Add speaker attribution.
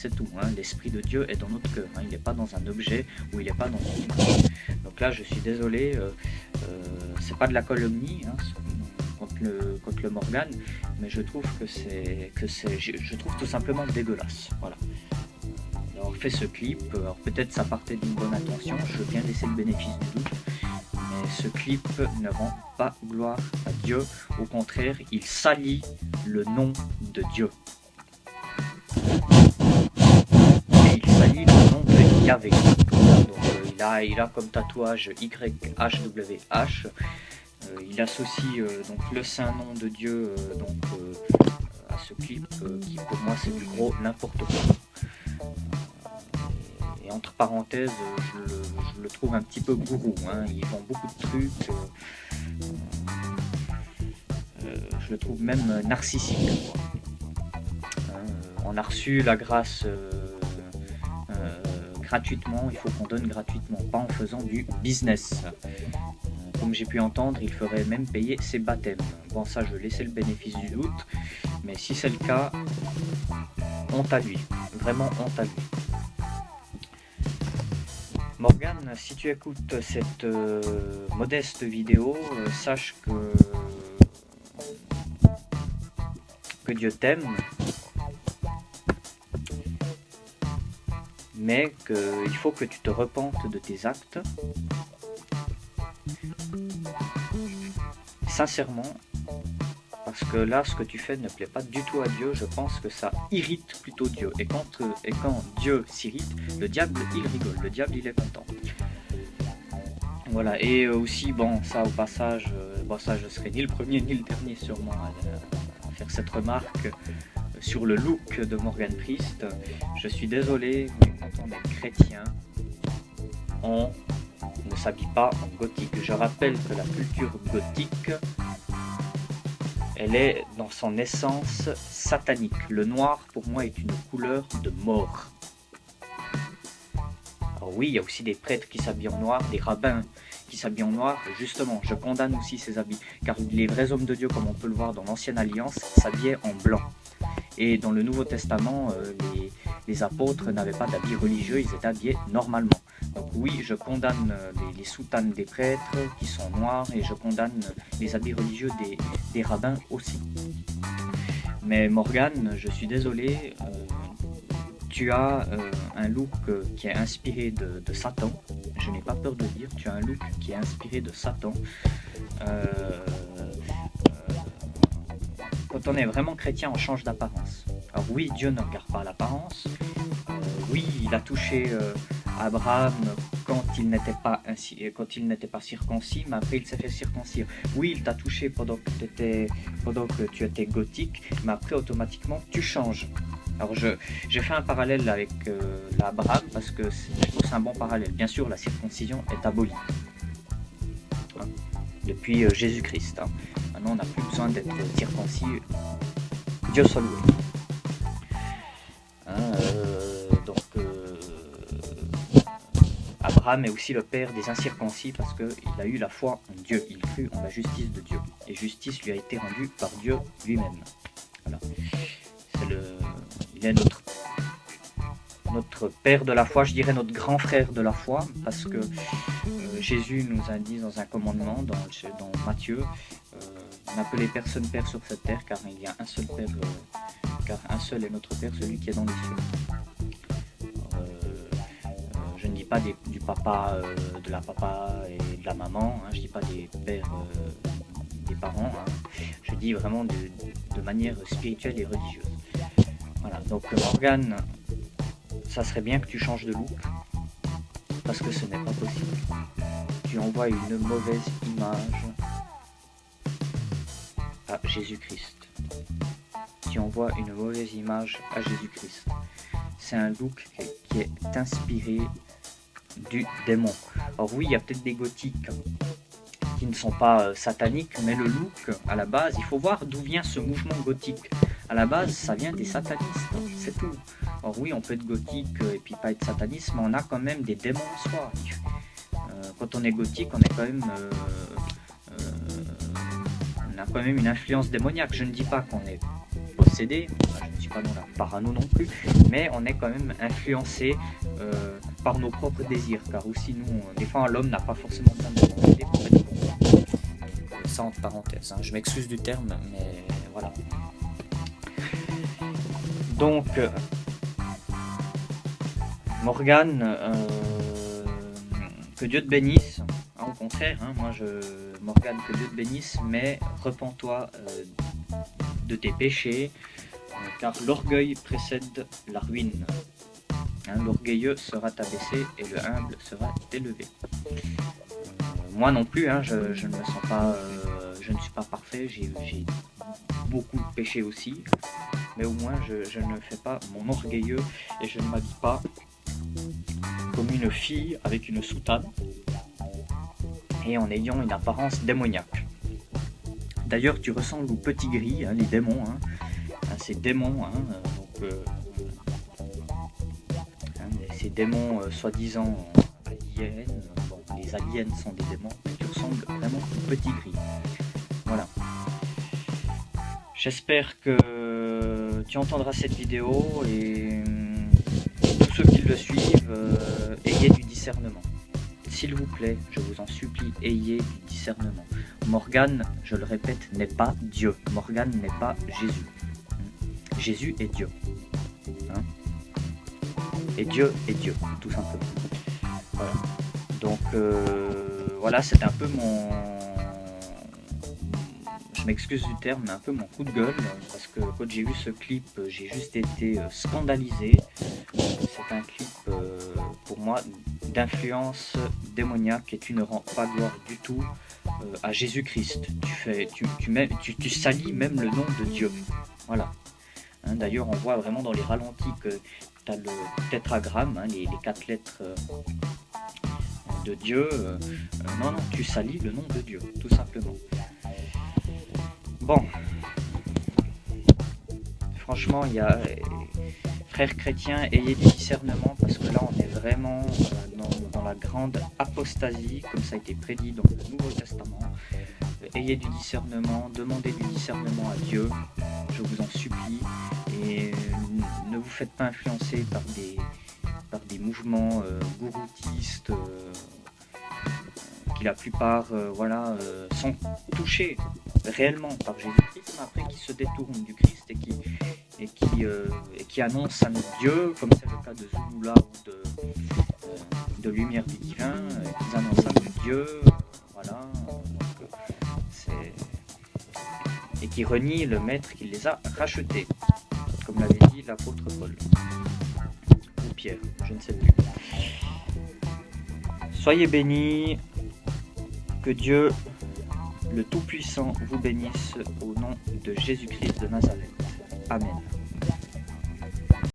Speaker 1: c'est tout. Hein. L'Esprit de Dieu est dans notre cœur, hein. Il n'est pas dans un objet ou il n'est pas dans une image. Donc là, je suis désolé, c'est pas de la calomnie hein, contre le Morgan, mais je trouve je trouve tout simplement dégueulasse. Voilà. Alors fait ce clip, alors peut-être ça partait d'une bonne intention, je veux bien laisser le bénéfice du doute, mais ce clip ne rend pas gloire à Dieu, au contraire, il salit le nom de Dieu. Et il salit le nom de Yahvé. Donc il a comme tatouage YHWH. Il associe donc le saint nom de Dieu à ce clip qui pour moi c'est du gros n'importe quoi. Et entre parenthèses, je le trouve un petit peu gourou, hein. Il vend beaucoup de trucs, je le trouve même narcissique, quoi. On a reçu la grâce gratuitement, il faut qu'on donne gratuitement, pas en faisant du business. Comme j'ai pu entendre, il ferait même payer ses baptêmes. Bon, ça, je vais laisser le bénéfice du doute, mais si c'est le cas, honte à lui, vraiment honte à lui. Morgan, si tu écoutes cette modeste vidéo, sache que Dieu t'aime, mais qu'il faut que tu te repentes de tes actes. Sincèrement, parce que là, ce que tu fais ne plaît pas du tout à Dieu, je pense que ça irrite plutôt Dieu. Et quand Dieu s'irrite, le diable, il rigole, le diable, il est content. Voilà, et aussi, bon, ça au passage, bon, ça je serai ni le premier ni le dernier sûrement à faire cette remarque sur le look de Morgan Priest. Je suis désolé, mais quand on est chrétien, on ne s'habille pas en gothique. Je rappelle que la culture gothique, elle est dans son essence satanique. Le noir, pour moi, est une couleur de mort. Alors oui, il y a aussi des prêtres qui s'habillent en noir, des rabbins qui s'habillent en noir. Justement, je condamne aussi ces habits, car les vrais hommes de Dieu, comme on peut le voir dans l'Ancienne Alliance, s'habillaient en blanc. Et dans le Nouveau Testament, les apôtres n'avaient pas d'habits religieux, ils étaient habillés normalement. Donc oui, je condamne les soutanes des prêtres qui sont noirs et je condamne les habits religieux des rabbins aussi. Mais Morgan, je suis désolé, tu as un look qui est inspiré de Satan. Je n'ai pas peur de le dire, tu as un look qui est inspiré de Satan. Quand on est vraiment chrétien, on change d'apparence. Alors oui, Dieu ne regarde pas l'apparence. Oui, il a touché Abraham quand il n'était pas circoncis, mais après il s'est fait circoncire. Oui, il t'a touché pendant que tu étais gothique, mais après automatiquement tu changes. Alors j'ai fait un parallèle avec l'Abraham parce que je trouve que c'est un bon parallèle. Bien sûr, la circoncision est abolie hein, depuis Jésus-Christ. Hein. Maintenant, on n'a plus besoin d'être circoncis. Dieu soit loué. Hein, Abraham est aussi le père des incirconcis parce qu'il a eu la foi en Dieu. Il crut en la justice de Dieu. Et justice lui a été rendue par Dieu lui-même. Voilà. Il est notre père de la foi, je dirais notre grand frère de la foi, parce que Jésus nous a dit dans un commandement, dans Matthieu, n'appelez personne père sur cette terre, car il y a un seul père, car un seul est notre père, celui qui est dans les cieux. Je ne dis pas du papa, de la papa et de la maman, hein, je ne dis pas des pères, des parents, hein, je dis vraiment de manière spirituelle et religieuse. Voilà, donc Morgan, ça serait bien que tu changes de look, parce que ce n'est pas possible. Tu envoies une mauvaise image à Jésus-Christ. Tu envoies une mauvaise image à Jésus-Christ. C'est un look qui est inspiré du démon. Alors oui, il y a peut-être des gothiques qui ne sont pas sataniques, mais le look, à la base, il faut voir d'où vient ce mouvement gothique. À la base, ça vient des satanistes, c'est tout. Alors oui, on peut être gothique et puis pas être sataniste, mais on a quand même des démons en soi. Quand on est gothique, on est quand même, on a quand même une influence démoniaque. Je ne dis pas qu'on est possédé, je ne suis pas dans la parano non plus, mais on est quand même influencé par nos propres désirs, car aussi nous, des fois l'homme n'a pas forcément besoin de volonté pour être bon. Ça entre parenthèses, hein. Je m'excuse du terme, mais voilà. Donc, Morgane, que Dieu te bénisse. Hein, au contraire, hein, Morgane, que Dieu te bénisse, mais repens-toi de tes péchés, car l'orgueil précède la ruine. Hein, l'orgueilleux sera abaissé et le humble sera élevé. Moi non plus, hein, je ne me sens pas, je ne suis pas parfait, j'ai beaucoup de péchés aussi, mais au moins je ne fais pas mon orgueilleux et je ne m'habille pas comme une fille avec une soutane et en ayant une apparence démoniaque. D'ailleurs, tu ressembles au petit gris, hein, les démons, hein, ces démons, hein, ces démons soi-disant aliens. Bon, les aliens sont des démons, mais tu ressembles vraiment au petit gris. Voilà. J'espère que tu entendras cette vidéo et tous ceux qui le suivent, ayez du discernement. S'il vous plaît, je vous en supplie, ayez du discernement. Morgane, je le répète, n'est pas Dieu. Morgane n'est pas Jésus. Jésus est Dieu. Hein? Et Dieu est Dieu, tout simplement. Voilà. Donc, voilà, c'est un peu mon... Je m'excuse du terme, mais un peu mon coup de gueule, parce que quand j'ai vu ce clip, j'ai juste été scandalisé. C'est un clip, pour moi, d'influence démoniaque et tu ne rends pas gloire du tout à Jésus-Christ. Tu salis même le nom de Dieu. Voilà. Hein, d'ailleurs, on voit vraiment dans les ralentis que tu as le tétragramme, hein, les 4 lettres de Dieu. Non, tu salis le nom de Dieu, tout simplement. Bon, franchement, il y a frères chrétiens, ayez du discernement parce que là, on est vraiment dans la grande apostasie, comme ça a été prédit dans le Nouveau Testament. Ayez du discernement, demandez du discernement à Dieu, je vous en supplie, et ne vous faites pas influencer par des mouvements gouroutistes qui la plupart sont touchés réellement par Jésus-Christ, mais après qui se détournent du Christ et qui annoncent un autre Dieu, comme c'est le cas de Zulula ou de Lumière du Divin, qui annoncent un autre Dieu, voilà, et qui renient le maître qui les a rachetés, comme l'avait dit l'apôtre Paul, ou Pierre, je ne sais plus. Soyez bénis, que Dieu le Tout-Puissant vous bénisse au nom de Jésus-Christ de Nazareth. Amen.